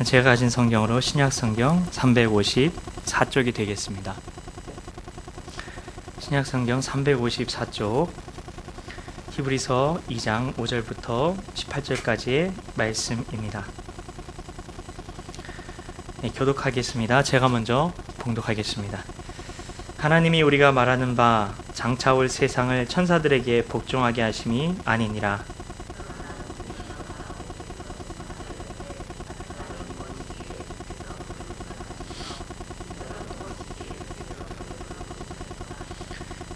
제가 가진 성경으로 신약 성경 354쪽이 되겠습니다. 신약 성경 354쪽 히브리서 2장 5절부터 18절까지의 말씀입니다. 교독하겠습니다. 제가 먼저 봉독하겠습니다. 하나님이 우리가 말하는 바 장차 올 세상을 천사들에게 복종하게 하심이 아니니라.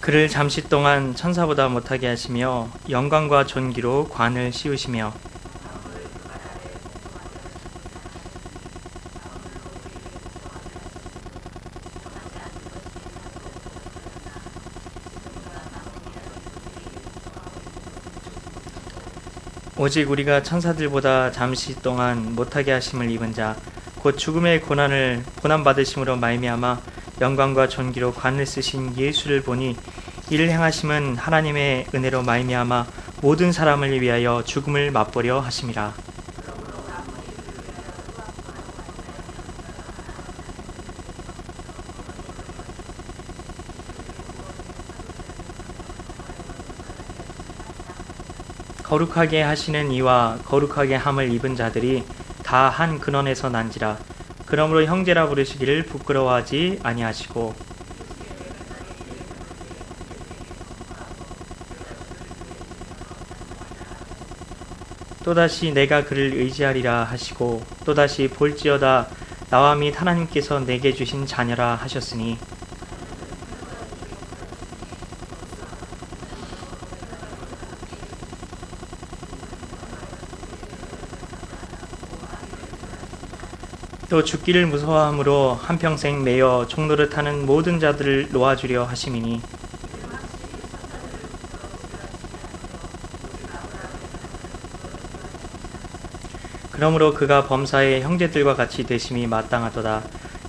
그를 잠시 동안 천사보다 못하게 하시며 영광과 존귀로 관을 씌우시며 오직 우리가 천사들보다 잠시 동안 못하게 하심을 입은 자 곧 죽음의 고난을 고난받으심으로 말미암아 영광과 존귀로 관을 쓰신 예수를 보니 이를 행하심은 하나님의 은혜로 말미암아 모든 사람을 위하여 죽음을 맛보려 하심이라. 거룩하게 하시는 이와 거룩하게 함을 입은 자들이 다 한 근원에서 난지라. 그러므로 형제라 부르시기를 부끄러워하지 아니하시고 또다시 내가 그를 의지하리라 하시고 또다시 볼지어다 나와 및 하나님께서 내게 주신 자녀라 하셨으니 또 죽기를 무서워함으로 한평생 매여 종노릇하는 모든 자들을 놓아주려 하심이니 그러므로 그가 범사의 형제들과 같이 되심이 마땅하도다.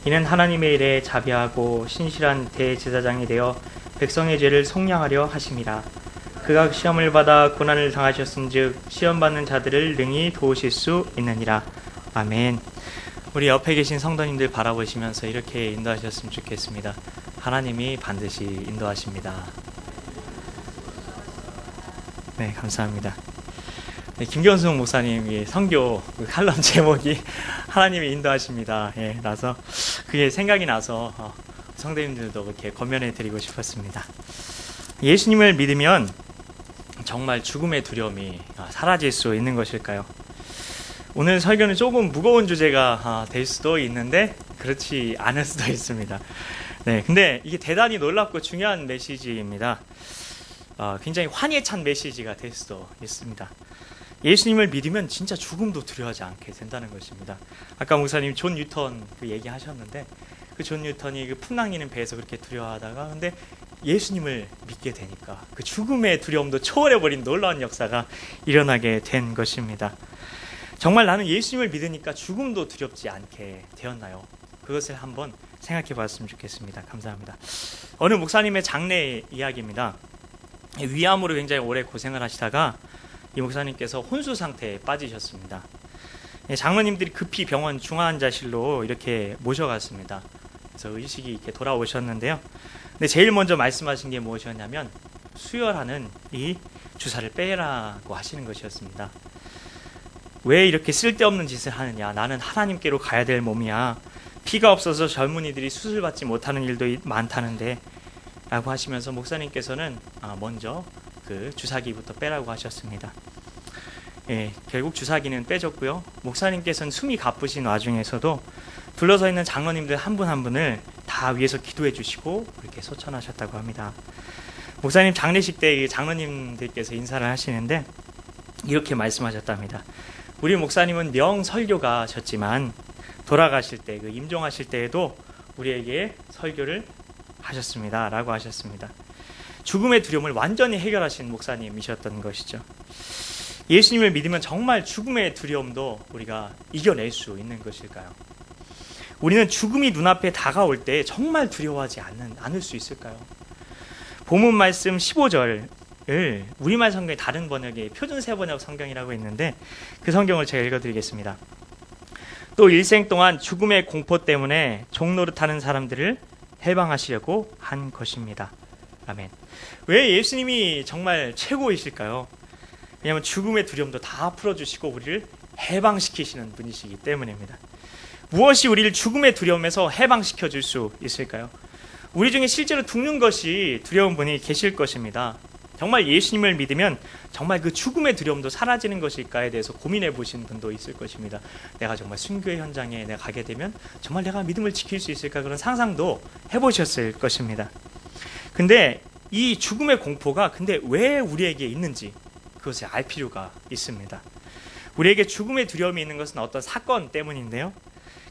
이는 하나님의 일에 자비하고 신실한 대제사장이 되어 백성의 죄를 속량하려 하심이라. 그가 시험을 받아 고난을 당하셨은즉 시험받는 자들을 능히 도우실 수 있느니라. 아멘. 우리 옆에 계신 성도님들 바라보시면서 이렇게 인도하셨으면 좋겠습니다. 하나님이 반드시 인도하십니다. 네, 감사합니다. 네, 김경숙 목사님이 선교 칼럼 제목이 하나님이 인도하십니다. 예, 라서 그게 생각이 나서 성도님들도 그렇게 권면해 드리고 싶었습니다. 예수님을 믿으면 정말 죽음의 두려움이 사라질 수 있는 것일까요? 오늘 설교는 조금 무거운 주제가 될 수도 있는데 그렇지 않을 수도 있습니다. 네, 근데 이게 대단히 놀랍고 중요한 메시지입니다. 굉장히 환희에 찬 메시지가 될 수도 있습니다. 예수님을 믿으면 진짜 죽음도 두려워하지 않게 된다는 것입니다. 아까 목사님 존 뉴턴 그 얘기하셨는데 그 존 뉴턴이 그 풍랑이는 배에서 그렇게 두려워하다가 근데 예수님을 믿게 되니까 그 죽음의 두려움도 초월해버린 놀라운 역사가 일어나게 된 것입니다. 정말 나는 예수님을 믿으니까 죽음도 두렵지 않게 되었나요? 그것을 한번 생각해 봤으면 좋겠습니다. 감사합니다. 어느 목사님의 장래 이야기입니다. 위암으로 굉장히 오래 고생을 하시다가 이 목사님께서 혼수 상태에 빠지셨습니다. 장로님들이 급히 병원 중환자실로 이렇게 모셔갔습니다. 그래서 의식이 이렇게 돌아오셨는데요. 근데 제일 먼저 말씀하신 게 무엇이었냐면 수혈하는 이 주사를 빼라고 하시는 것이었습니다. 왜 이렇게 쓸데없는 짓을 하느냐? 나는 하나님께로 가야 될 몸이야. 피가 없어서 젊은이들이 수술받지 못하는 일도 많다는데 라고 하시면서 목사님께서는 먼저 그 주사기부터 빼라고 하셨습니다. 예, 결국 주사기는 빼줬고요. 목사님께서는 숨이 가쁘신 와중에서도 둘러서 있는 장로님들 한 분 한 분을 다 위해서 기도해 주시고 그렇게 소천하셨다고 합니다. 목사님 장례식 때 장로님들께서 인사를 하시는데 이렇게 말씀하셨답니다. 우리 목사님은 명설교가셨지만 돌아가실 때, 그 임종하실 때에도 우리에게 설교를 하셨습니다. 라고 하셨습니다. 죽음의 두려움을 완전히 해결하신 목사님이셨던 것이죠. 예수님을 믿으면 정말 죽음의 두려움도 우리가 이겨낼 수 있는 것일까요? 우리는 죽음이 눈앞에 다가올 때 정말 두려워하지 않을 수 있을까요? 본문 말씀 15절 우리말 성경의 다른 번역에 표준세 번역 성경이라고 있는데 그 성경을 제가 읽어드리겠습니다. 또 일생 동안 죽음의 공포 때문에 종노릇하는 사람들을 해방하시려고 한 것입니다. 아멘. 왜 예수님이 정말 최고이실까요? 왜냐하면 죽음의 두려움도 다 풀어주시고 우리를 해방시키시는 분이시기 때문입니다. 무엇이 우리를 죽음의 두려움에서 해방시켜 줄 수 있을까요? 우리 중에 실제로 죽는 것이 두려운 분이 계실 것입니다. 정말 예수님을 믿으면 정말 그 죽음의 두려움도 사라지는 것일까에 대해서 고민해 보신 분도 있을 것입니다. 내가 정말 순교의 현장에 내가 가게 되면 정말 내가 믿음을 지킬 수 있을까, 그런 상상도 해보셨을 것입니다. 근데 이 죽음의 공포가 근데 왜 우리에게 있는지 그것을 알 필요가 있습니다. 우리에게 죽음의 두려움이 있는 것은 어떤 사건 때문인데요,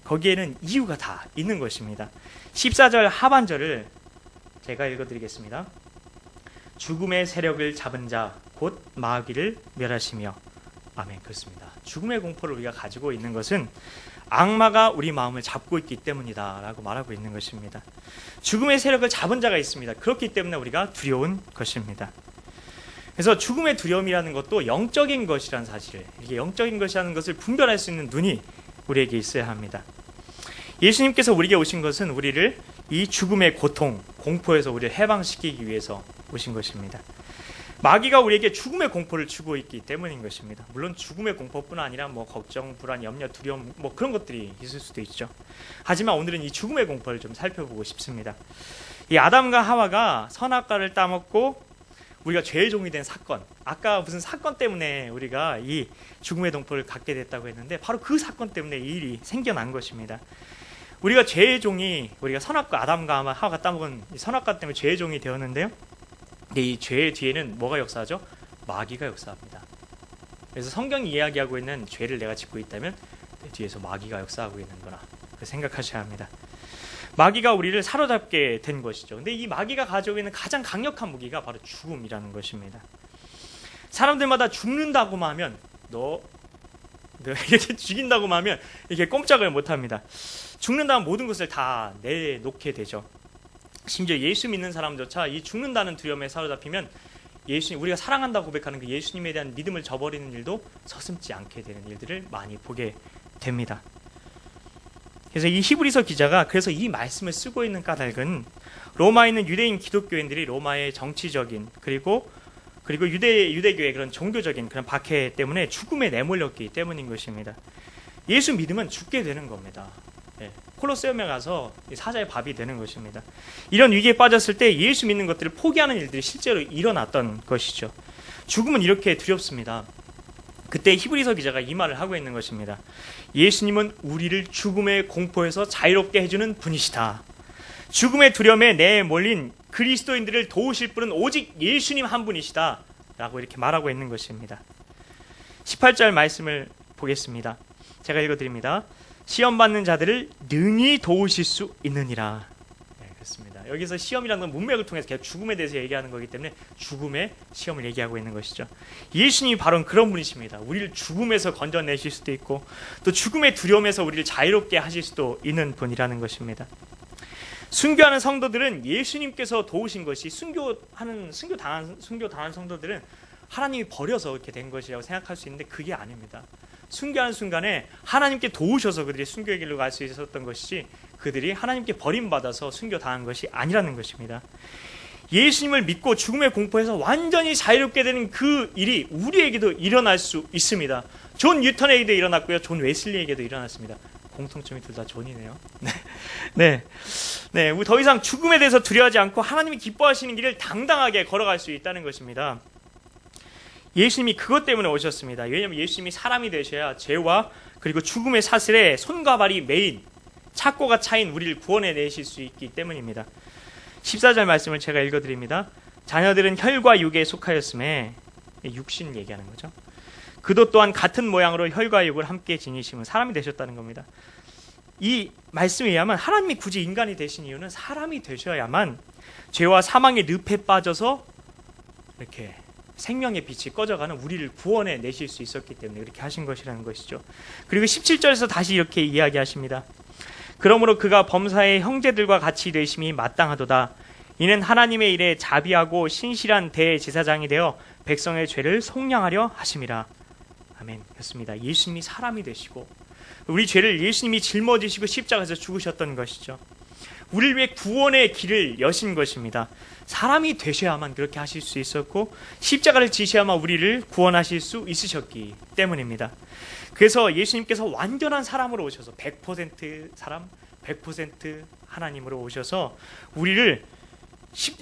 거기에는 이유가 다 있는 것입니다. 14절 하반절을 제가 읽어드리겠습니다. 죽음의 세력을 잡은 자 곧 마귀를 멸하시며. 아멘. 그렇습니다. 죽음의 공포를 우리가 가지고 있는 것은 악마가 우리 마음을 잡고 있기 때문이다 라고 말하고 있는 것입니다. 죽음의 세력을 잡은 자가 있습니다. 그렇기 때문에 우리가 두려운 것입니다. 그래서 죽음의 두려움이라는 것도 영적인 것이라는 사실을, 이게 영적인 것이라는 것을 분별할 수 있는 눈이 우리에게 있어야 합니다. 예수님께서 우리에게 오신 것은 우리를 이 죽음의 고통, 공포에서 우리를 해방시키기 위해서 오신 것입니다. 마귀가 우리에게 죽음의 공포를 주고 있기 때문인 것입니다. 물론 죽음의 공포뿐 아니라 걱정, 불안, 염려, 두려움 그런 것들이 있을 수도 있죠. 하지만 오늘은 이 죽음의 공포를 좀 살펴보고 싶습니다. 이 아담과 하와가 선악과를 따먹고 우리가 죄의 종이 된 사건, 아까 무슨 사건 때문에 우리가 이 죽음의 공포를 갖게 됐다고 했는데 바로 그 사건 때문에 이 일이 생겨난 것입니다. 우리가 죄의 종이, 우리가 선악과, 아담과 하와가 따먹은 이 선악과 때문에 죄의 종이 되었는데요, 근데 이 죄의 뒤에는 뭐가 역사하죠? 마귀가 역사합니다. 그래서 성경이 이야기하고 있는 죄를 내가 짓고 있다면 내 뒤에서 마귀가 역사하고 있는구나, 생각하셔야 합니다. 마귀가 우리를 사로잡게 된 것이죠. 근데 이 마귀가 가지고 있는 가장 강력한 무기가 바로 죽음이라는 것입니다. 사람들마다 죽는다고만 하면 이렇게 죽인다고만 하면 이렇게 꼼짝을 못합니다. 죽는다면 모든 것을 다 내놓게 되죠. 심지어 예수 믿는 사람조차 이 죽는다는 두려움에 사로잡히면 예수님, 우리가 사랑한다고 고백하는 그 예수님에 대한 믿음을 저버리는 일도 서슴지 않게 되는 일들을 많이 보게 됩니다. 그래서 이 히브리서 기자가 그래서 이 말씀을 쓰고 있는 까닭은 로마에 있는 유대인 기독교인들이 로마의 정치적인 그리고 유대교의 그런 종교적인 그런 박해 때문에 죽음에 내몰렸기 때문인 것입니다. 예수 믿으면 죽게 되는 겁니다. 콜로세움에 가서 사자의 밥이 되는 것입니다. 이런 위기에 빠졌을 때 예수 믿는 것들을 포기하는 일들이 실제로 일어났던 것이죠. 죽음은 이렇게 두렵습니다. 그때 히브리서 기자가 이 말을 하고 있는 것입니다. 예수님은 우리를 죽음의 공포에서 자유롭게 해주는 분이시다. 죽음의 두려움에 내몰린 그리스도인들을 도우실 분은 오직 예수님 한 분이시다 라고 이렇게 말하고 있는 것입니다. 18절 말씀을 보겠습니다. 제가 읽어드립니다. 시험 받는 자들을 능히 도우실 수 있느니라. 그렇습니다. 여기서 시험이라는 건 문맥을 통해서 계속 죽음에 대해서 얘기하는 거기 때문에 죽음의 시험을 얘기하고 있는 것이죠. 예수님이 바로 그런 분이십니다. 우리를 죽음에서 건져내실 수도 있고 또 죽음의 두려움에서 우리를 자유롭게 하실 수도 있는 분이라는 것입니다. 순교하는 성도들은 예수님께서 도우신 것이 순교 당한 성도들은 하나님이 버려서 이렇게 된 것이라고 생각할 수 있는데 그게 아닙니다. 순교하는 순간에 하나님께 도우셔서 그들이 순교의 길로 갈 수 있었던 것이지 그들이 하나님께 버림받아서 순교당한 것이 아니라는 것입니다. 예수님을 믿고 죽음의 공포에서 완전히 자유롭게 되는 그 일이 우리에게도 일어날 수 있습니다. 존 뉴턴에게도 일어났고요, 존 웨슬리에게도 일어났습니다. 공통점이 둘 다 존이네요. 네, 우리 더 이상 죽음에 대해서 두려워하지 않고 하나님이 기뻐하시는 길을 당당하게 걸어갈 수 있다는 것입니다. 예수님이 그것 때문에 오셨습니다. 왜냐하면 예수님이 사람이 되셔야 죄와 그리고 죽음의 사슬에 손과 발이 매인 착고가 차인 우리를 구원해 내실 수 있기 때문입니다. 14절 말씀을 제가 읽어드립니다. 자녀들은 혈과 육에 속하였음에, 육신 얘기하는 거죠. 그도 또한 같은 모양으로 혈과 육을 함께 지니시면 사람이 되셨다는 겁니다. 이 말씀에 의하면 하나님이 굳이 인간이 되신 이유는 사람이 되셔야만 죄와 사망의 늪에 빠져서 이렇게 생명의 빛이 꺼져가는 우리를 구원해 내실 수 있었기 때문에 그렇게 하신 것이라는 것이죠. 그리고 17절에서 다시 이렇게 이야기하십니다. 그러므로 그가 범사의 형제들과 같이 되심이 마땅하도다. 이는 하나님의 일에 자비하고 신실한 대제사장이 되어 백성의 죄를 속량하려 하심이라. 아멘. 그렇습니다. 예수님이 사람이 되시고 우리 죄를 예수님이 짊어지시고 십자가에서 죽으셨던 것이죠. 우리를 위해 구원의 길을 여신 것입니다. 사람이 되셔야만 그렇게 하실 수 있었고 십자가를 지셔야만 우리를 구원하실 수 있으셨기 때문입니다. 그래서 예수님께서 완전한 사람으로 오셔서 100% 사람, 100% 하나님으로 오셔서 우리를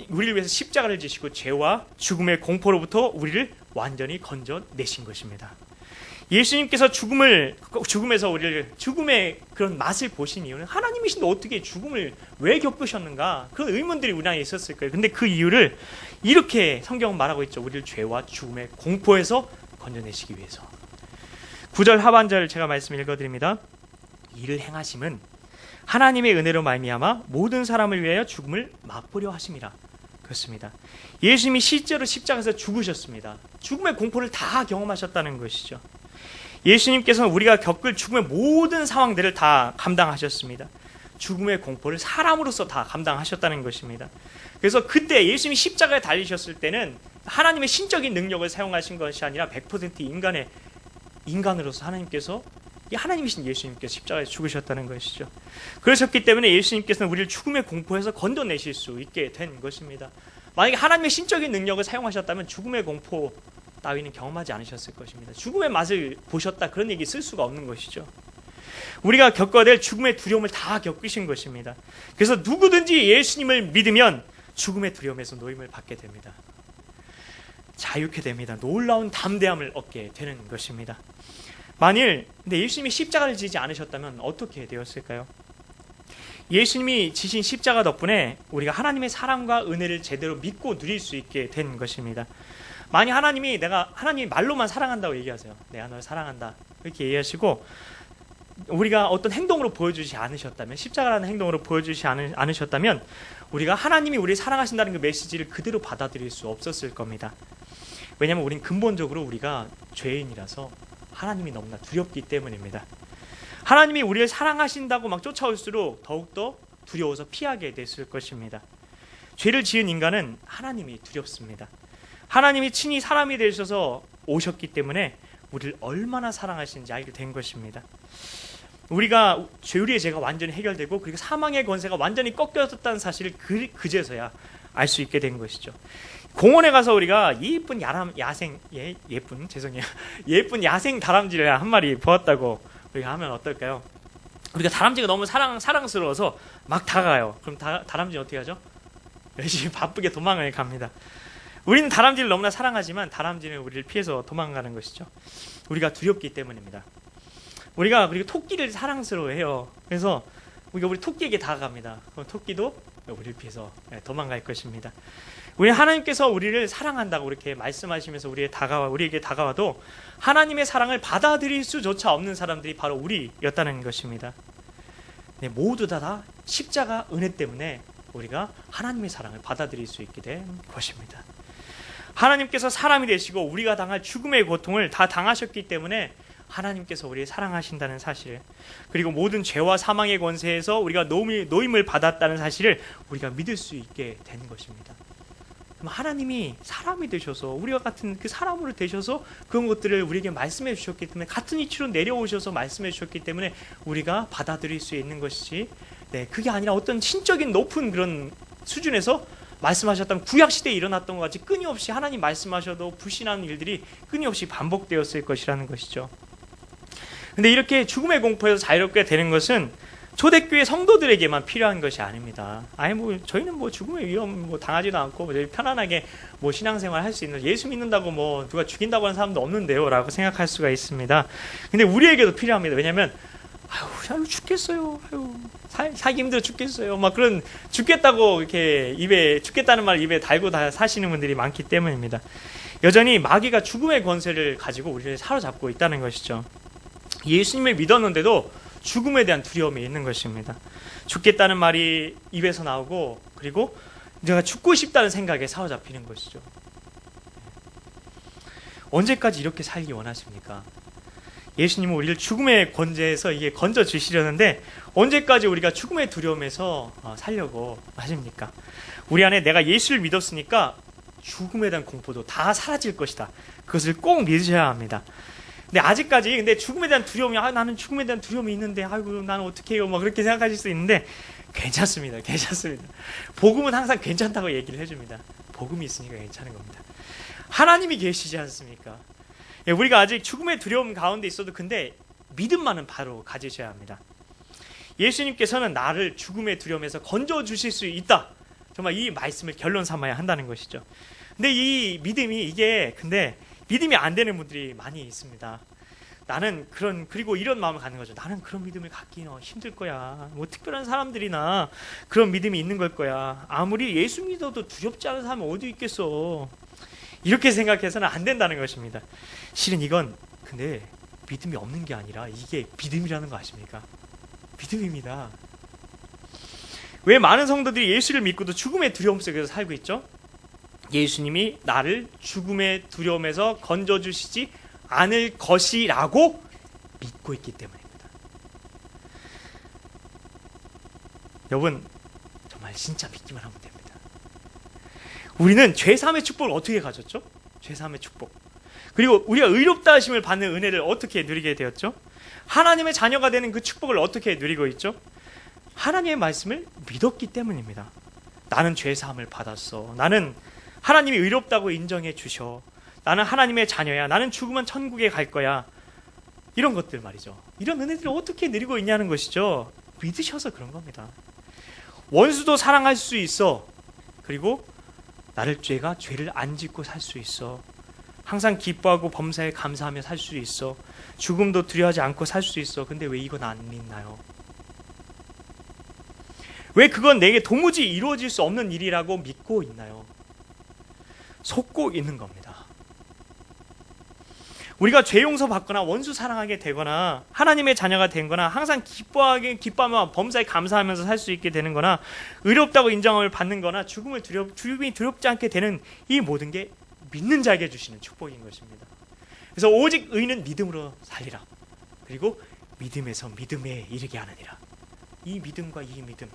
위해서 십자가를 지시고 죄와 죽음의 공포로부터 우리를 완전히 건져내신 것입니다. 예수님께서 죽음에서 우리를 죽음의 그런 맛을 보신 이유는 하나님이신데 어떻게 죽음을 왜 겪으셨는가? 그런 의문들이 우리 안에 있었을 거예요. 근데 그 이유를 이렇게 성경은 말하고 있죠. 우리를 죄와 죽음의 공포에서 건져내시기 위해서. 9절 하반절 제가 말씀 읽어드립니다. 이를 행하심은 하나님의 은혜로 말미암아 모든 사람을 위하여 죽음을 맛보려 하심이라. 그렇습니다. 예수님이 실제로 십자가에서 죽으셨습니다. 죽음의 공포를 다 경험하셨다는 것이죠. 예수님께서는 우리가 겪을 죽음의 모든 상황들을 다 감당하셨습니다. 죽음의 공포를 사람으로서 다 감당하셨다는 것입니다. 그래서 그때 예수님이 십자가에 달리셨을 때는 하나님의 신적인 능력을 사용하신 것이 아니라 100% 인간으로서 하나님께서 하나님이신 예수님께서 십자가에서 죽으셨다는 것이죠. 그러셨기 때문에 예수님께서는 우리를 죽음의 공포에서 건져내실 수 있게 된 것입니다. 만약에 하나님의 신적인 능력을 사용하셨다면 죽음의 공포 따위는 경험하지 않으셨을 것입니다. 죽음의 맛을 보셨다 그런 얘기 쓸 수가 없는 것이죠. 우리가 겪어야 될 죽음의 두려움을 다 겪으신 것입니다. 그래서 누구든지 예수님을 믿으면 죽음의 두려움에서 노임을 받게 됩니다. 자유케 됩니다. 놀라운 담대함을 얻게 되는 것입니다. 만일 근데 예수님이 십자가를 지지 않으셨다면 어떻게 되었을까요? 예수님이 지신 십자가 덕분에 우리가 하나님의 사랑과 은혜를 제대로 믿고 누릴 수 있게 된 것입니다. 만약 하나님이 말로만 사랑한다고 얘기하세요. 내가 널 사랑한다 이렇게 얘기하시고 우리가 어떤 행동으로 보여주지 않으셨다면 십자가라는 행동으로 보여주지 않으셨다면 우리가 하나님이 우리를 사랑하신다는 그 메시지를 그대로 받아들일 수 없었을 겁니다. 왜냐하면 우린 근본적으로 우리가 죄인이라서 하나님이 너무나 두렵기 때문입니다. 하나님이 우리를 사랑하신다고 막 쫓아올수록 더욱더 두려워서 피하게 됐을 것입니다. 죄를 지은 인간은 하나님이 두렵습니다. 하나님이 친히 사람이 되셔서 오셨기 때문에 우리를 얼마나 사랑하시는지 알게 된 것입니다. 우리가 우리의 죄가 완전히 해결되고 그리고 사망의 권세가 완전히 꺾여졌다는 사실을 그제서야 알 수 있게 된 것이죠. 공원에 가서 우리가 예쁜 야생 다람쥐를 한 마리 보았다고 우리가 하면 어떨까요? 우리가 다람쥐가 너무 사랑스러워서 막 다가가요. 그럼 다람쥐는 어떻게 하죠? 열심히 바쁘게 도망을 갑니다. 우리는 다람쥐를 너무나 사랑하지만 다람쥐는 우리를 피해서 도망가는 것이죠. 우리가 두렵기 때문입니다. 우리가 그리고 토끼를 사랑스러워해요. 그래서 우리 토끼에게 다가갑니다. 그럼 토끼도 우리를 피해서 도망갈 것입니다. 우리 하나님께서 우리를 사랑한다고 이렇게 말씀하시면서 우리에게 다가와도 하나님의 사랑을 받아들일 수조차 없는 사람들이 바로 우리였다는 것입니다. 네, 모두 다 십자가 은혜 때문에 우리가 하나님의 사랑을 받아들일 수 있게 된 것입니다. 하나님께서 사람이 되시고 우리가 당할 죽음의 고통을 다 당하셨기 때문에 하나님께서 우리를 사랑하신다는 사실, 그리고 모든 죄와 사망의 권세에서 우리가 노임을 받았다는 사실을 우리가 믿을 수 있게 된 것입니다. 하나님이 사람이 되셔서 우리와 같은 그 사람으로 되셔서 그런 것들을 우리에게 말씀해 주셨기 때문에 같은 이치로 내려오셔서 말씀해 주셨기 때문에 우리가 받아들일 수 있는 것이지, 그게 아니라 어떤 신적인 높은 그런 수준에서 말씀하셨다면 구약시대에 일어났던 것 같이 끊임없이 하나님 말씀하셔도 불신하는 일들이 끊임없이 반복되었을 것이라는 것이죠. 근데 이렇게 죽음의 공포에서 자유롭게 되는 것은 초대교회 성도들에게만 필요한 것이 아닙니다. 저희는 죽음의 위험 당하지도 않고 저희 편안하게 신앙생활 할 수 있는, 예수 믿는다고 누가 죽인다고 하는 사람도 없는데요 라고 생각할 수가 있습니다. 근데 우리에게도 필요합니다. 왜냐하면 죽겠어요. 살기 힘들어 죽겠어요. 그런 죽겠다고 이렇게 죽겠다는 말 입에 달고 다 사시는 분들이 많기 때문입니다. 여전히 마귀가 죽음의 권세를 가지고 우리를 사로잡고 있다는 것이죠. 예수님을 믿었는데도 죽음에 대한 두려움이 있는 것입니다. 죽겠다는 말이 입에서 나오고 그리고 내가 죽고 싶다는 생각에 사로잡히는 것이죠. 언제까지 이렇게 살기 원하십니까? 예수님은 우리를 죽음의 권세에서 건져 주시려는데 언제까지 우리가 죽음의 두려움에서 살려고 하십니까? 우리 안에 내가 예수를 믿었으니까 죽음에 대한 공포도 다 사라질 것이다. 그것을 꼭 믿으셔야 합니다. 근데 아직까지 근데 죽음에 대한 두려움이 나는 죽음에 대한 두려움이 있는데 아이고 나는 어떻게 해요? 막 그렇게 생각하실 수 있는데 괜찮습니다. 괜찮습니다. 복음은 항상 괜찮다고 얘기를 해줍니다. 복음이 있으니까 괜찮은 겁니다. 하나님이 계시지 않습니까? 예, 우리가 아직 죽음의 두려움 가운데 있어도 근데 믿음만은 바로 가지셔야 합니다. 예수님께서는 나를 죽음의 두려움에서 건져주실 수 있다. 정말 이 말씀을 결론 삼아야 한다는 것이죠. 근데 이 믿음이 근데 믿음이 안 되는 분들이 많이 있습니다. 나는 그리고 이런 마음을 갖는 거죠. 나는 그런 믿음을 갖기는 힘들 거야. 뭐 특별한 사람들이나 그런 믿음이 있는 걸 거야. 아무리 예수 믿어도 두렵지 않은 사람이 어디 있겠어. 이렇게 생각해서는 안 된다는 것입니다. 실은 이건 근데 믿음이 없는 게 아니라 이게 믿음이라는 거 아십니까? 믿음입니다. 왜 많은 성도들이 예수를 믿고도 죽음의 두려움 속에서 살고 있죠? 예수님이 나를 죽음의 두려움에서 건져주시지 않을 것이라고 믿고 있기 때문입니다. 여러분 정말 진짜 믿기만 하면 됩니다. 우리는 죄사함의 축복을 어떻게 가졌죠? 죄사함의 축복. 그리고 우리가 의롭다 하심을 받는 은혜를 어떻게 누리게 되었죠? 하나님의 자녀가 되는 그 축복을 어떻게 누리고 있죠? 하나님의 말씀을 믿었기 때문입니다. 나는 죄사함을 받았어. 나는 하나님이 의롭다고 인정해 주셔. 나는 하나님의 자녀야. 나는 죽으면 천국에 갈 거야. 이런 것들 말이죠. 이런 은혜들을 어떻게 누리고 있냐는 것이죠. 믿으셔서 그런 겁니다. 원수도 사랑할 수 있어. 그리고 나를 죄를 안 짓고 살 수 있어. 항상 기뻐하고 범사에 감사하며 살 수 있어. 죽음도 두려워하지 않고 살 수 있어. 근데 왜 이건 안 믿나요? 왜 그건 내게 도무지 이루어질 수 없는 일이라고 믿고 있나요? 속고 있는 겁니다. 우리가 죄 용서 받거나 원수 사랑하게 되거나 하나님의 자녀가 된 거나 항상 기뻐하며 범사에 감사하면서 살 수 있게 되는 거나 의롭다고 인정을 받는 거나 죽음이 두렵지 않게 되는 이 모든 게 믿는 자에게 주시는 축복인 것입니다. 그래서 오직 의인은 믿음으로 살리라. 그리고 믿음에서 믿음에 이르게 하느니라. 이 믿음과 이 믿음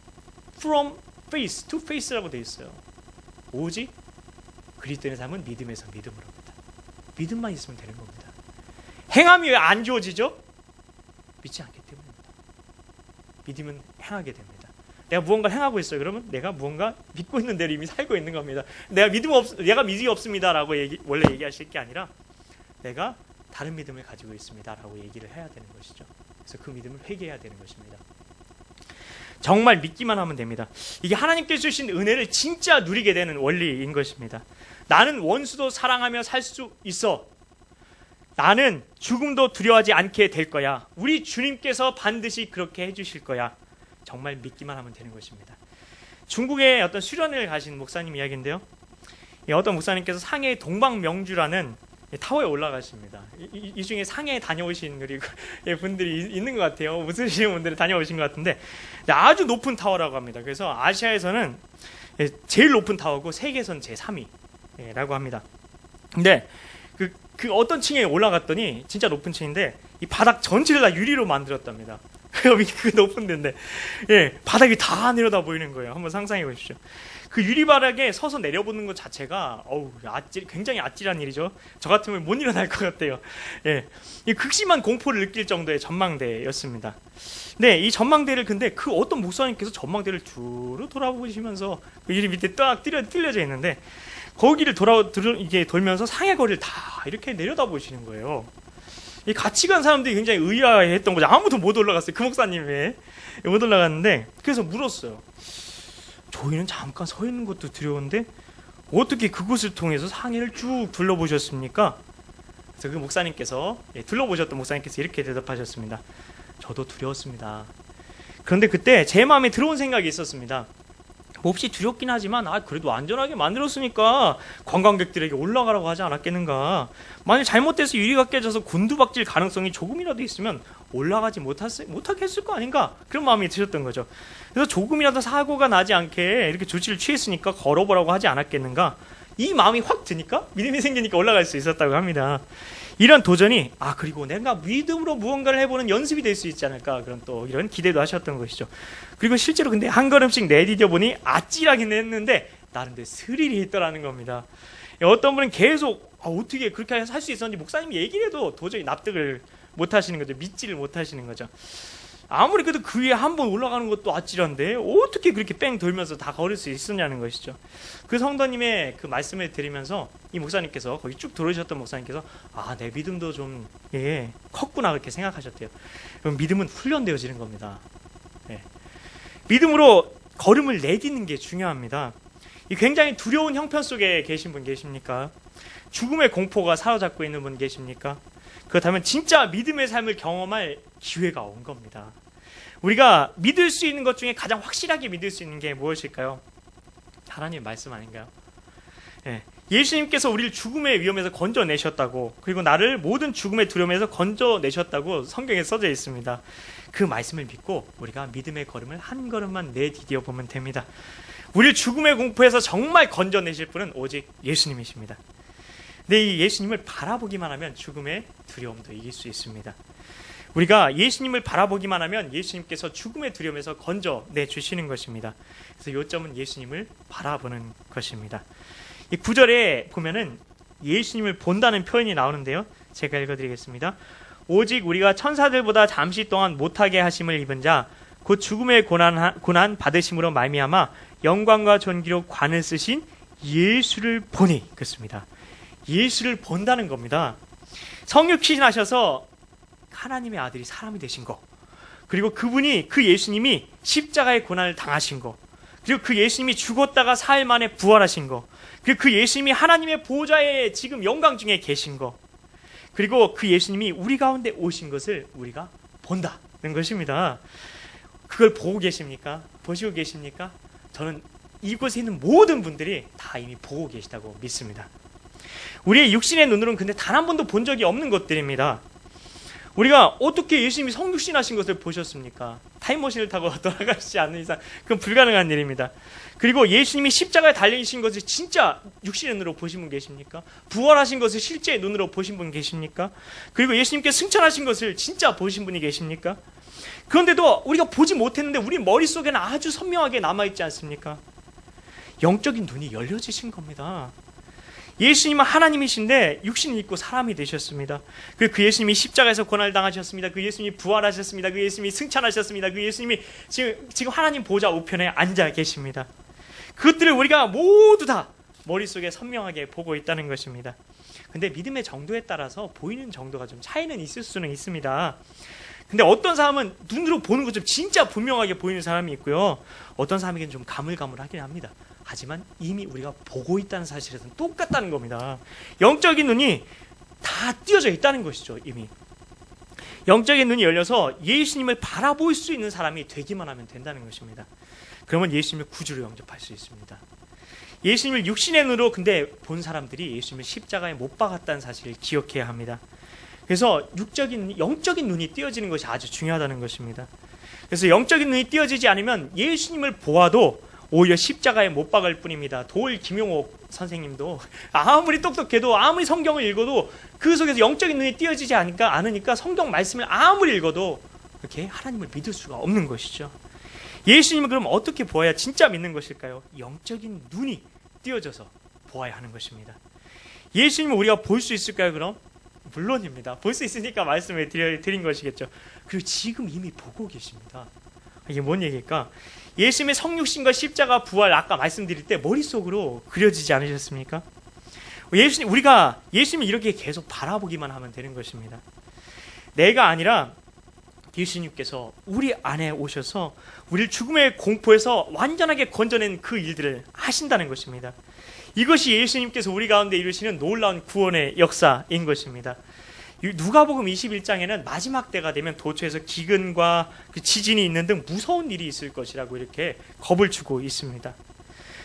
from faith to faith라고 되어 있어요. 오직 그리스도인의 삶은 믿음에서 믿음으로입니다. 믿음만 있으면 되는 겁니다. 행함이 왜 안 주어지죠? 믿지 않기 때문입니다. 믿으면 행하게 됩니다. 내가 무언가를 행하고 있어요. 그러면 내가 무언가 믿고 있는 대로 이미 살고 있는 겁니다. 내가 믿음이 없습니다라고 원래 얘기하실 게 아니라 내가 다른 믿음을 가지고 있습니다라고 얘기를 해야 되는 것이죠. 그래서 그 믿음을 회개해야 되는 것입니다. 정말 믿기만 하면 됩니다. 이게 하나님께서 주신 은혜를 진짜 누리게 되는 원리인 것입니다. 나는 원수도 사랑하며 살 수 있어. 나는 죽음도 두려워하지 않게 될 거야. 우리 주님께서 반드시 그렇게 해주실 거야. 정말 믿기만 하면 되는 것입니다. 중국의 어떤 수련을 가신 목사님 이야기인데요. 어떤 목사님께서 상해 동방명주라는 타워에 올라가십니다. 이 중에 상해에 다녀오신 분들이 있는 것 같아요. 웃으시는 분들이 다녀오신 것 같은데 아주 높은 타워라고 합니다. 그래서 아시아에서는 제일 높은 타워고 세계에서는 제3위라고 합니다. 근데 그 어떤 층에 올라갔더니 진짜 높은 층인데 이 바닥 전체를 다 유리로 만들었답니다. 그 높은 데인데 바닥이 다 내려다 보이는 거예요. 한번 상상해 보십시오. 그 유리바닥에 서서 내려보는 것 자체가 굉장히 아찔한 일이죠. 저 같으면 못 일어날 것 같아요. 이 극심한 공포를 느낄 정도의 전망대였습니다. 네, 이 전망대를 근데 그 어떤 목사님께서 전망대를 두루 돌아보시면서 그 유리 밑에 딱 뚫려져 있는데 거기를 이게 돌면서 상해 거리를 다 이렇게 내려다 보시는 거예요. 이 같이 간 사람들이 굉장히 의아해했던 거죠. 아무도 못 올라갔어요. 그 목사님이 못 올라갔는데 그래서 물었어요. 저희는 잠깐 서 있는 것도 두려운데 어떻게 그곳을 통해서 상해를 쭉 둘러보셨습니까? 그래서 그 목사님께서 둘러보셨던 목사님께서 이렇게 대답하셨습니다. 저도 두려웠습니다. 그런데 그때 제 마음에 들어온 생각이 있었습니다. 몹시 두렵긴 하지만 그래도 안전하게 만들었으니까 관광객들에게 올라가라고 하지 않았겠는가. 만약 잘못돼서 유리가 깨져서 곤두박질 가능성이 조금이라도 있으면 올라가지 못하게 했을 거 아닌가, 그런 마음이 드셨던 거죠. 그래서 조금이라도 사고가 나지 않게 이렇게 조치를 취했으니까 걸어보라고 하지 않았겠는가, 이 마음이 확 드니까 믿음이 생기니까 올라갈 수 있었다고 합니다. 이런 도전이 그리고 내가 믿음으로 무언가를 해보는 연습이 될 수 있지 않을까, 그런 또 이런 기대도 하셨던 것이죠. 그리고 실제로 근데 한 걸음씩 내디뎌 보니 아찔하긴 했는데 나름대로 스릴이 있더라는 겁니다. 어떤 분은 계속 어떻게 그렇게 살 수 있었는지 목사님이 얘기를 해도 도저히 납득을 못 하시는 거죠. 믿지를 못하시는 거죠. 아무리 그래도 그 위에 한 번 올라가는 것도 아찔한데 어떻게 그렇게 뺑 돌면서 다 걸을 수 있었냐는 것이죠. 그 성도님의 그 말씀을 드리면서 이 목사님께서 거기 쭉 들어오셨던 목사님께서 내 믿음도 좀 컸구나 그렇게 생각하셨대요. 그럼 믿음은 훈련되어지는 겁니다. 믿음으로 걸음을 내딛는 게 중요합니다. 이 굉장히 두려운 형편 속에 계신 분 계십니까? 죽음의 공포가 사로잡고 있는 분 계십니까? 그렇다면 진짜 믿음의 삶을 경험할 기회가 온 겁니다. 우리가 믿을 수 있는 것 중에 가장 확실하게 믿을 수 있는 게 무엇일까요? 하나님의 말씀 아닌가요? 예수님께서 우리를 죽음의 위험에서 건져내셨다고, 그리고 나를 모든 죽음의 두려움에서 건져내셨다고 성경에 써져 있습니다. 그 말씀을 믿고 우리가 믿음의 걸음을 한 걸음만 내디뎌 보면 됩니다. 우리를 죽음의 공포에서 정말 건져내실 분은 오직 예수님이십니다. 근데 이 예수님을 바라보기만 하면 죽음의 두려움도 이길 수 있습니다. 우리가 예수님을 바라보기만 하면 예수님께서 죽음의 두려움에서 건져내 주시는 것입니다. 그래서 요점은 예수님을 바라보는 것입니다. 이 9절에 보면은 예수님을 본다는 표현이 나오는데요. 제가 읽어드리겠습니다. 오직 우리가 천사들보다 잠시 동안 못하게 하심을 입은 자 곧 죽음의 고난 받으심으로 말미암아 영광과 존귀로 관을 쓰신 예수를 보니. 그렇습니다. 예수를 본다는 겁니다. 성육신하셔서 하나님의 아들이 사람이 되신 거, 그리고 그분이, 그 예수님이 십자가의 고난을 당하신 거, 그리고 그 예수님이 죽었다가 사흘 만에 부활하신 거, 그리고 그 예수님이 하나님의 보좌에 지금 영광 중에 계신 거, 그리고 그 예수님이 우리 가운데 오신 것을 우리가 본다는 것입니다. 그걸 보고 계십니까? 보시고 계십니까? 저는 이곳에 있는 모든 분들이 다 이미 보고 계시다고 믿습니다. 우리의 육신의 눈으로는 근데 단 한 번도 본 적이 없는 것들입니다. 우리가 어떻게 예수님이 성육신하신 것을 보셨습니까? 타임머신을 타고 돌아가시지 않는 이상 그건 불가능한 일입니다. 그리고 예수님이 십자가에 달리신 것을 진짜 육신의 눈으로 보신 분 계십니까? 부활하신 것을 실제 눈으로 보신 분 계십니까? 그리고 예수님께 승천하신 것을 진짜 보신 분이 계십니까? 그런데도 우리가 보지 못했는데 우리 머릿속에는 아주 선명하게 남아있지 않습니까? 영적인 눈이 열려지신 겁니다. 예수님은 하나님이신데 육신을 입고 사람이 되셨습니다. 그 예수님이 십자가에서 고난을 당하셨습니다. 그 예수님이 부활하셨습니다. 그 예수님이 승천하셨습니다. 그 예수님이 지금 하나님 보좌 우편에 앉아 계십니다. 그것들을 우리가 모두 다 머릿속에 선명하게 보고 있다는 것입니다. 근데 믿음의 정도에 따라서 보이는 정도가 좀 차이는 있을 수는 있습니다. 근데 어떤 사람은 눈으로 보는 것처럼 진짜 분명하게 보이는 사람이 있고요. 어떤 사람에게는 좀 가물가물하긴 합니다. 하지만 이미 우리가 보고 있다는 사실에서는 똑같다는 겁니다. 영적인 눈이 다 띄어져 있다는 것이죠. 이미 영적인 눈이 열려서 예수님을 바라볼 수 있는 사람이 되기만 하면 된다는 것입니다. 그러면 예수님을 구주로 영접할 수 있습니다. 예수님을 육신의 눈으로 근데 본 사람들이 예수님을 십자가에 못 박았다는 사실을 기억해야 합니다. 그래서 영적인 눈이 띄어지는 것이 아주 중요하다는 것입니다. 그래서 영적인 눈이 띄어지지 않으면 예수님을 보아도 오히려 십자가에 못 박을 뿐입니다. 도일 김용옥 선생님도 아무리 똑똑해도 아무리 성경을 읽어도 그 속에서 영적인 눈이 띄어지지 않으니까 성경 말씀을 아무리 읽어도 이렇게 하나님을 믿을 수가 없는 것이죠. 예수님을 그럼 어떻게 보아야 진짜 믿는 것일까요? 영적인 눈이 띄어져서 보아야 하는 것입니다. 예수님을 우리가 볼 수 있을까요 그럼? 물론입니다. 볼 수 있으니까 말씀을 드린 것이겠죠. 그리고 지금 이미 보고 계십니다. 이게 뭔 얘기일까? 예수님의 성육신과 십자가 부활 아까 말씀드릴 때 머릿속으로 그려지지 않으셨습니까? 우리가 예수님을 이렇게 계속 바라보기만 하면 되는 것입니다. 내가 아니라 예수님께서 우리 안에 오셔서 우리를 죽음의 공포에서 완전하게 건져낸 그 일들을 하신다는 것입니다. 이것이 예수님께서 우리 가운데 이루시는 놀라운 구원의 역사인 것입니다. 누가복음 21장에는 마지막 때가 되면 도처에서 기근과 지진이 있는 등 무서운 일이 있을 것이라고 이렇게 겁을 주고 있습니다.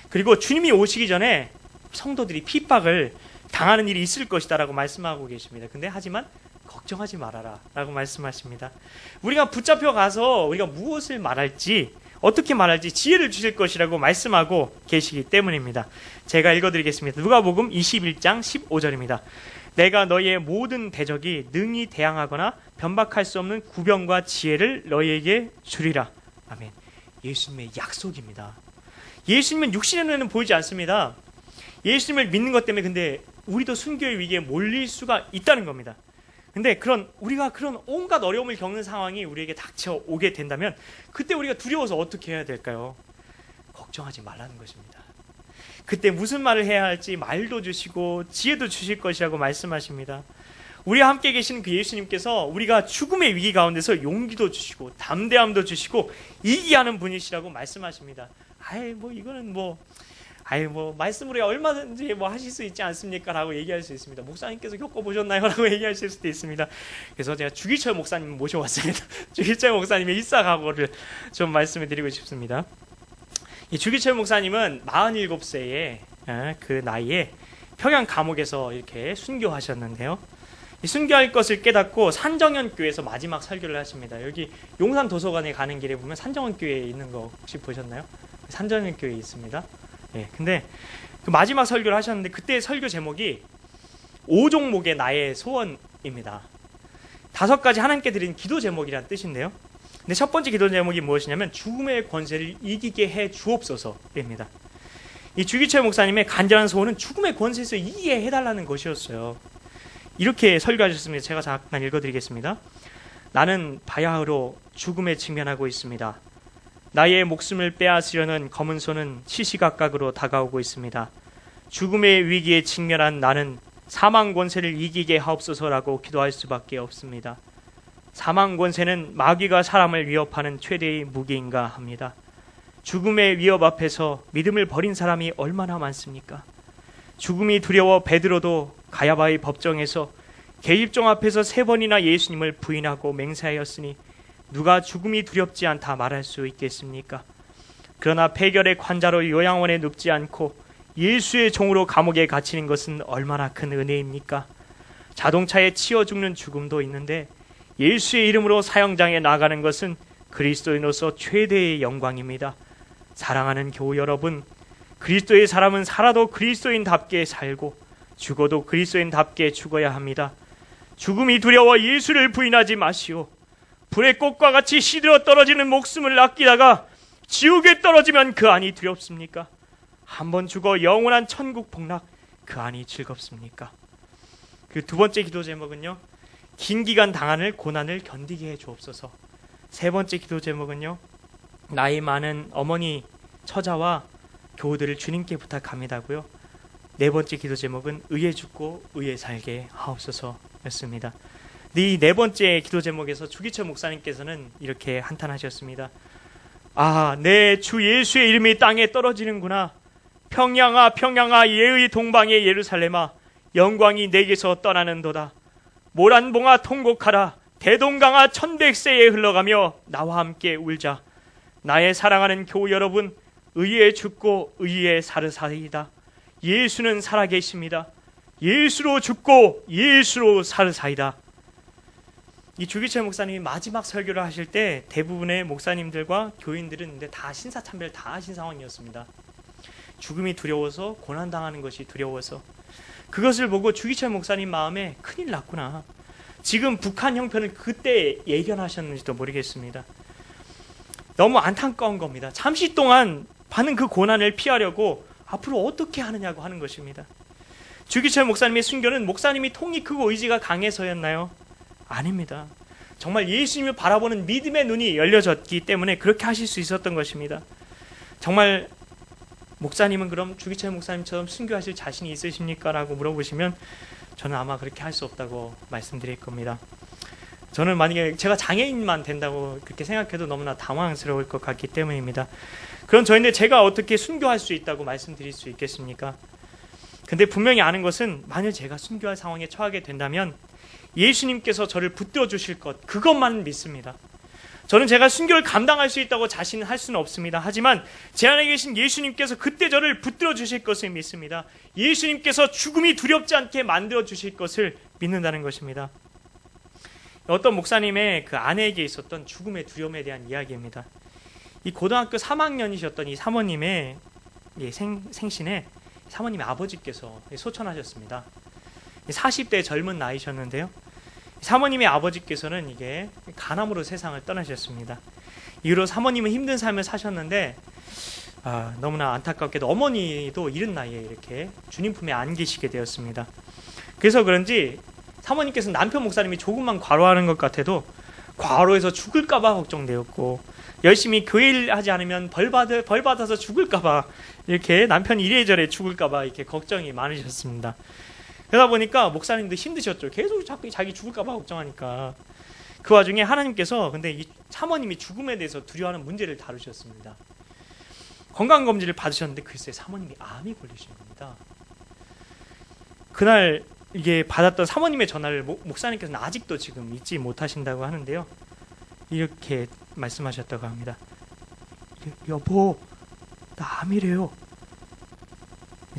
그리고 주님이 오시기 전에 성도들이 핍박을 당하는 일이 있을 것이다라고 말씀하고 계십니다. 근데 하지만 걱정하지 말아라 라고 말씀하십니다. 우리가 붙잡혀 가서 우리가 무엇을 말할지 어떻게 말할지 지혜를 주실 것이라고 말씀하고 계시기 때문입니다. 제가 읽어드리겠습니다. 누가복음 21장 15절입니다. 내가 너희의 모든 대적이 능히 대항하거나 변박할 수 없는 구병과 지혜를 너희에게 주리라. 아멘. 예수님의 약속입니다. 예수님은 육신의 눈에는 보이지 않습니다. 예수님을 믿는 것 때문에 근데 우리도 순교의 위기에 몰릴 수가 있다는 겁니다. 근데 우리가 그런 온갖 어려움을 겪는 상황이 우리에게 닥쳐오게 된다면 그때 우리가 두려워서 어떻게 해야 될까요? 걱정하지 말라는 것입니다. 그때 무슨 말을 해야 할지 말도 주시고 지혜도 주실 것이라고 말씀하십니다. 우리와 함께 계시는 그 예수님께서 우리가 죽음의 위기 가운데서 용기도 주시고 담대함도 주시고 이기게 하는 분이시라고 말씀하십니다. 이거는 말씀으로 얼마든지 하실 수 있지 않습니까? 라고 얘기할 수 있습니다. 목사님께서 겪어보셨나요? 라고 얘기하실 수도 있습니다. 그래서 제가 주기철 목사님 모셔왔습니다. 주기철 목사님의 일사각오를 좀 말씀해 드리고 싶습니다. 이 주기철 목사님은 47세의 그 나이에 평양 감옥에서 이렇게 순교하셨는데요. 이 순교할 것을 깨닫고 산정현교회에서 마지막 설교를 하십니다. 여기 용산 도서관에 가는 길에 보면 산정현교회에 있는 거 혹시 보셨나요? 산정현교회에 있습니다. 근데 그 마지막 설교를 하셨는데 그때 설교 제목이 5종목의 나의 소원입니다. 5가지 하나님께 드린 기도 제목이란 뜻인데요. 근데 첫 번째 기도 제목이 무엇이냐면 죽음의 권세를 이기게 해 주옵소서입니다. 이 주기철 목사님의 간절한 소원은 죽음의 권세에서 이기게 해달라는 것이었어요. 이렇게 설교하셨습니다. 제가 잠깐 읽어드리겠습니다. 나는 바야흐로 죽음에 직면하고 있습니다. 나의 목숨을 빼앗으려는 검은 손은 시시각각으로 다가오고 있습니다. 죽음의 위기에 직면한 나는 사망 권세를 이기게 하옵소서라고 기도할 수밖에 없습니다. 사망 권세는 마귀가 사람을 위협하는 최대의 무기인가 합니다. 죽음의 위협 앞에서 믿음을 버린 사람이 얼마나 많습니까? 죽음이 두려워 베드로도 가야바의 법정에서 계집종 앞에서 3번이나 예수님을 부인하고 맹세하였으니 누가 죽음이 두렵지 않다 말할 수 있겠습니까? 그러나 폐결의 관자로 요양원에 눕지 않고 예수의 종으로 감옥에 갇히는 것은 얼마나 큰 은혜입니까? 자동차에 치여 죽는 죽음도 있는데 예수의 이름으로 사형장에 나가는 것은 그리스도인으로서 최대의 영광입니다. 사랑하는 교우 여러분, 그리스도의 사람은 살아도 그리스도인답게 살고 죽어도 그리스도인답게 죽어야 합니다. 죽음이 두려워 예수를 부인하지 마시오. 불의 꽃과 같이 시들어 떨어지는 목숨을 아끼다가 지옥에 떨어지면 그 안이 두렵습니까? 한번 죽어 영원한 천국 복락, 그 안이 즐겁습니까? 그 두 번째 기도 제목은요, 긴 기간 당하는 고난을 견디게 해 주옵소서. 세 번째 기도 제목은요, 나이 많은 어머니 처자와 교우들을 주님께 부탁합니다고요. 네 번째 기도 제목은 의에 죽고 의에 살게 하옵소서였습니다. 이 네 번째 기도 제목에서 주기철 목사님께서는 이렇게 한탄하셨습니다. 내 주 예수의 이름이 땅에 떨어지는구나. 평양아 평양아 예의 동방의 예루살렘아, 영광이 내게서 떠나는도다. 모란봉아 통곡하라. 대동강아 1100세에 흘러가며 나와 함께 울자. 나의 사랑하는 교우 여러분, 의에 죽고 의에 사르사이다. 예수는 살아계십니다. 예수로 죽고 예수로 사르사이다. 이 주기철 목사님이 마지막 설교를 하실 때 대부분의 목사님들과 교인들은 다 신사참배를 다 하신 상황이었습니다. 죽음이 두려워서, 고난당하는 것이 두려워서. 그것을 보고 주기철 목사님 마음에 큰일 났구나. 지금 북한 형편을 그때 예견하셨는지도 모르겠습니다. 너무 안타까운 겁니다. 잠시 동안 받는 그 고난을 피하려고 앞으로 어떻게 하느냐고 하는 것입니다. 주기철 목사님의 순교는 목사님이 통이 크고 의지가 강해서였나요? 아닙니다. 정말 예수님을 바라보는 믿음의 눈이 열려졌기 때문에 그렇게 하실 수 있었던 것입니다. 정말 목사님은 그럼 주기철 목사님처럼 순교하실 자신이 있으십니까? 라고 물어보시면 저는 아마 그렇게 할 수 없다고 말씀드릴 겁니다. 저는 만약에 제가 장애인만 된다고 그렇게 생각해도 너무나 당황스러울 것 같기 때문입니다. 그럼 저희는 제가 어떻게 순교할 수 있다고 말씀드릴 수 있겠습니까? 근데 분명히 아는 것은 만약 제가 순교할 상황에 처하게 된다면 예수님께서 저를 붙들어 주실 것, 그것만 믿습니다. 저는 제가 순교를 감당할 수 있다고 자신할 수는 없습니다. 하지만 제 안에 계신 예수님께서 그때 저를 붙들어 주실 것을 믿습니다. 예수님께서 죽음이 두렵지 않게 만들어 주실 것을 믿는다는 것입니다. 어떤 목사님의 그 아내에게 있었던 죽음의 두려움에 대한 이야기입니다. 이 고등학교 3학년이셨던 이 사모님의 생신에 사모님의 아버지께서 소천하셨습니다. 40대 젊은 나이셨는데요. 사모님의 아버지께서는 이게 간암으로 세상을 떠나셨습니다. 이후로 사모님은 힘든 삶을 사셨는데 너무나 안타깝게도 어머니도 이른 나이에 이렇게 주님 품에 안 계시게 되었습니다. 그래서 그런지 사모님께서는 남편 목사님이 조금만 과로하는 것 같아도 과로해서 죽을까봐 걱정되었고, 열심히 교회를 하지 않으면 벌 받아서 죽을까봐, 이렇게 남편이 이래저래 죽을까봐 이렇게 걱정이 많으셨습니다. 그러다 보니까 목사님도 힘드셨죠. 계속 자기 죽을까봐 걱정하니까. 그 와중에 하나님께서 근데 이 사모님이 죽음에 대해서 두려워하는 문제를 다루셨습니다. 건강검진을 받으셨는데 글쎄 사모님이 암이 걸리신 겁니다. 그날 이게 받았던 사모님의 전화를 목사님께서는 아직도 지금 잊지 못하신다고 하는데요. 이렇게 말씀하셨다고 합니다. 여보, 나 암이래요.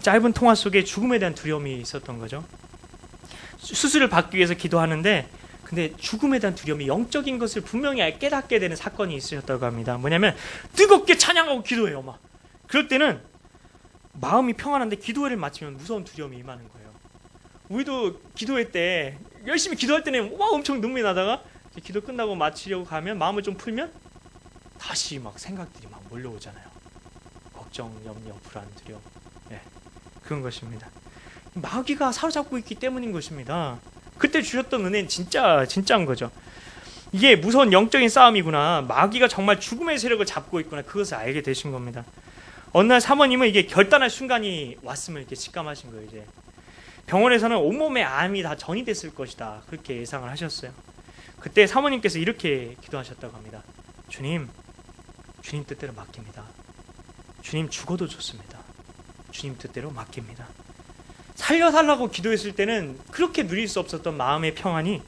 짧은 통화 속에 죽음에 대한 두려움이 있었던 거죠. 수술을 받기 위해서 기도하는데 근데 죽음에 대한 두려움이 영적인 것을 분명히 깨닫게 되는 사건이 있으셨다고 합니다. 뭐냐면 뜨겁게 찬양하고 기도해요. 막 그럴 때는 마음이 평안한데 기도회를 마치면 무서운 두려움이 임하는 거예요. 우리도 기도회 때 열심히 기도할 때는 엄청 눈물이 나다가 기도 끝나고 마치려고 가면 마음을 좀 풀면 다시 막 생각들이 막 몰려오잖아요. 걱정, 염려, 불안, 두려움. 그런 것입니다. 마귀가 사로잡고 있기 때문인 것입니다. 그때 주셨던 은혜는 진짜인 거죠. 이게 무서운 영적인 싸움이구나. 마귀가 정말 죽음의 세력을 잡고 있구나. 그것을 알게 되신 겁니다. 어느 날 사모님은 이게 결단할 순간이 왔음을 이렇게 직감하신 거예요. 이제 병원에서는 온몸에 암이 다 전이됐을 것이다. 그렇게 예상을 하셨어요. 그때 사모님께서 이렇게 기도하셨다고 합니다. 주님 뜻대로 맡깁니다. 주님 죽어도 좋습니다. 주님 뜻대로 맡깁니다. 살려달라고 기도했을 때는 그렇게 누릴 수 없었던 마음의 평안이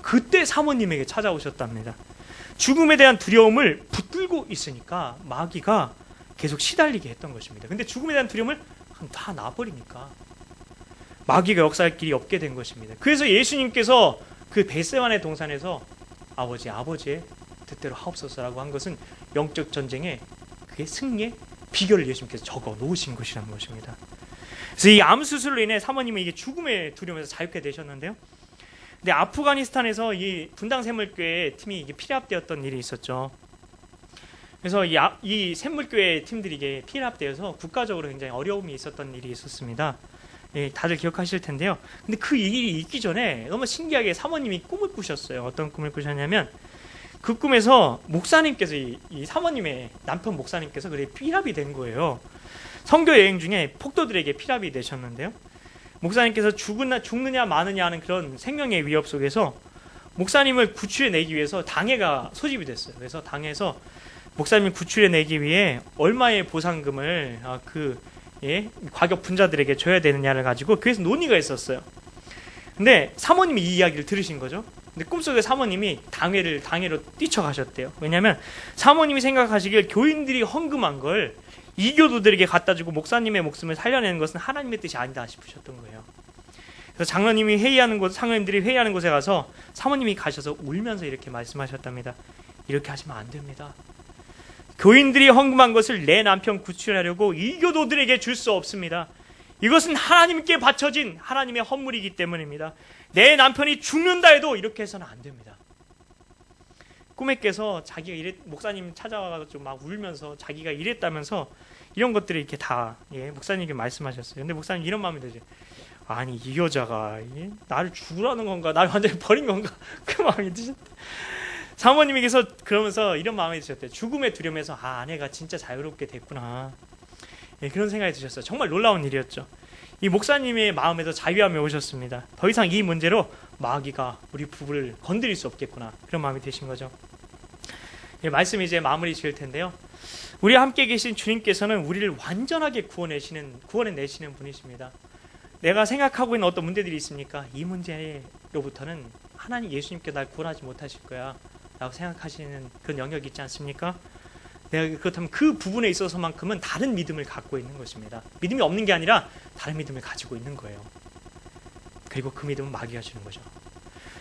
그때 사모님에게 찾아오셨답니다. 죽음에 대한 두려움을 붙들고 있으니까 마귀가 계속 시달리게 했던 것입니다. 근데 죽음에 대한 두려움을 다 놔버리니까 마귀가 역사할 길이 없게 된 것입니다. 그래서 예수님께서 그 벳세마네 동산에서 아버지의 뜻대로 하옵소서라고 한 것은 영적 전쟁의 그게 승리의 비결을 예수님께서 적어 놓으신 것이라는 것입니다. 그래서 이 암 수술로 인해 사모님은 이게 죽음의 두려움에서 자유케 되셨는데요. 근데 아프가니스탄에서 이 분당 샘물교회 팀이 이게 피랍되었던 일이 있었죠. 그래서 이 샘물교회 팀들이 이게 피랍되어서 국가적으로 굉장히 어려움이 있었던 일이 있었습니다. 다들 기억하실 텐데요. 근데 그 일이 있기 전에 너무 신기하게 사모님이 꿈을 꾸셨어요. 어떤 꿈을 꾸셨냐면 그 꿈에서 목사님께서 이 사모님의 남편 목사님께서 그래 피랍이 된 거예요. 선교 여행 중에 폭도들에게 피랍이 되셨는데요. 목사님께서 죽느냐 마느냐 하는 그런 생명의 위협 속에서 목사님을 구출해내기 위해서 당회가 소집이 됐어요. 그래서 당에서 목사님을 구출해내기 위해 얼마의 보상금을 과격 분자들에게 줘야 되느냐를 가지고 그래서 논의가 있었어요. 근데 사모님이 이 이야기를 들으신 거죠. 근데 꿈속에 사모님이 당회로 뛰쳐가셨대요. 왜냐하면 사모님이 생각하시길 교인들이 헌금한 걸 이교도들에게 갖다 주고 목사님의 목숨을 살려내는 것은 하나님의 뜻이 아니다 싶으셨던 거예요. 그래서 장로님들이 회의하는 곳에 가서 사모님이 가셔서 울면서 이렇게 말씀하셨답니다. 이렇게 하시면 안 됩니다. 교인들이 헌금한 것을 내 남편 구출하려고 이교도들에게 줄 수 없습니다. 이것은 하나님께 바쳐진 하나님의 헌물이기 때문입니다. 내 남편이 죽는다 해도 이렇게 해서는 안 됩니다. 꿈에 깨서 자기가 목사님 찾아와가지고 막 울면서 자기가 이랬다면서 이런 것들을 이렇게 다 목사님께 말씀하셨어요. 근데 목사님 이런 마음이 들죠. 아니 이 여자가 나를 죽으라는 건가? 나를 완전히 버린 건가? 그 마음이 드셨대. 사모님께서 그러면서 이런 마음이 드셨대요. 죽음의 두려움에서 아내가 진짜 자유롭게 됐구나. 그런 생각이 드셨어요. 정말 놀라운 일이었죠. 이 목사님의 마음에서 자유함이 오셨습니다. 더 이상 이 문제로 마귀가 우리 부부를 건드릴 수 없겠구나. 그런 마음이 드신 거죠. 말씀이 이제 마무리 지을 텐데요. 우리와 함께 계신 주님께서는 우리를 완전하게 구원해내시는 분이십니다. 내가 생각하고 있는 어떤 문제들이 있습니까? 이 문제로부터는 하나님 예수님께 날 구원하지 못하실 거야 라고 생각하시는 그런 영역이 있지 않습니까? 내가 그렇다면 그 부분에 있어서만큼은 다른 믿음을 갖고 있는 것입니다. 믿음이 없는 게 아니라 다른 믿음을 가지고 있는 거예요. 그리고 그 믿음은 마귀가 주는 거죠.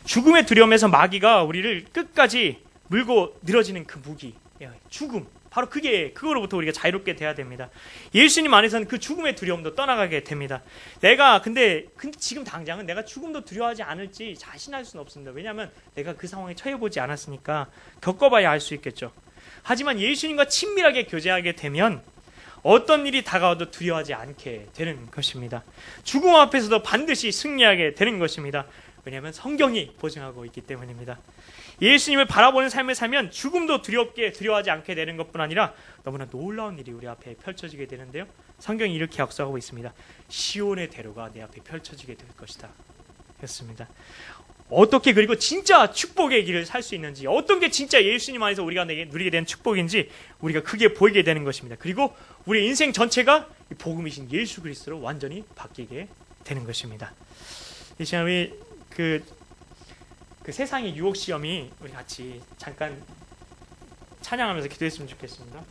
죽음의 두려움에서 마귀가 우리를 끝까지 물고 늘어지는 그 무기, 죽음, 바로 그거로부터 우리가 자유롭게 돼야 됩니다. 예수님 안에서는 그 죽음의 두려움도 떠나가게 됩니다. 근데 지금 당장은 내가 죽음도 두려워하지 않을지 자신할 수는 없습니다. 왜냐하면 내가 그 상황에 처해보지 않았으니까 겪어봐야 알 수 있겠죠. 하지만 예수님과 친밀하게 교제하게 되면 어떤 일이 다가와도 두려워하지 않게 되는 것입니다. 죽음 앞에서도 반드시 승리하게 되는 것입니다. 왜냐하면 성경이 보증하고 있기 때문입니다. 예수님을 바라보는 삶을 살면 죽음도 두려워하지 않게 되는 것뿐 아니라 너무나 놀라운 일이 우리 앞에 펼쳐지게 되는데요. 성경이 이렇게 약속하고 있습니다. 시온의 대로가 내 앞에 펼쳐지게 될 것이다. 했습니다. 어떻게 그리고 진짜 축복의 길을 살 수 있는지, 어떤 게 진짜 예수님 안에서 우리가 누리게 된 축복인지 우리가 크게 보이게 되는 것입니다. 그리고 우리 인생 전체가 이 복음이신 예수 그리스도로 완전히 바뀌게 되는 것입니다. 이 시간 우리 그 세상의 유혹 시험이 우리 같이 잠깐 찬양하면서 기도했으면 좋겠습니다.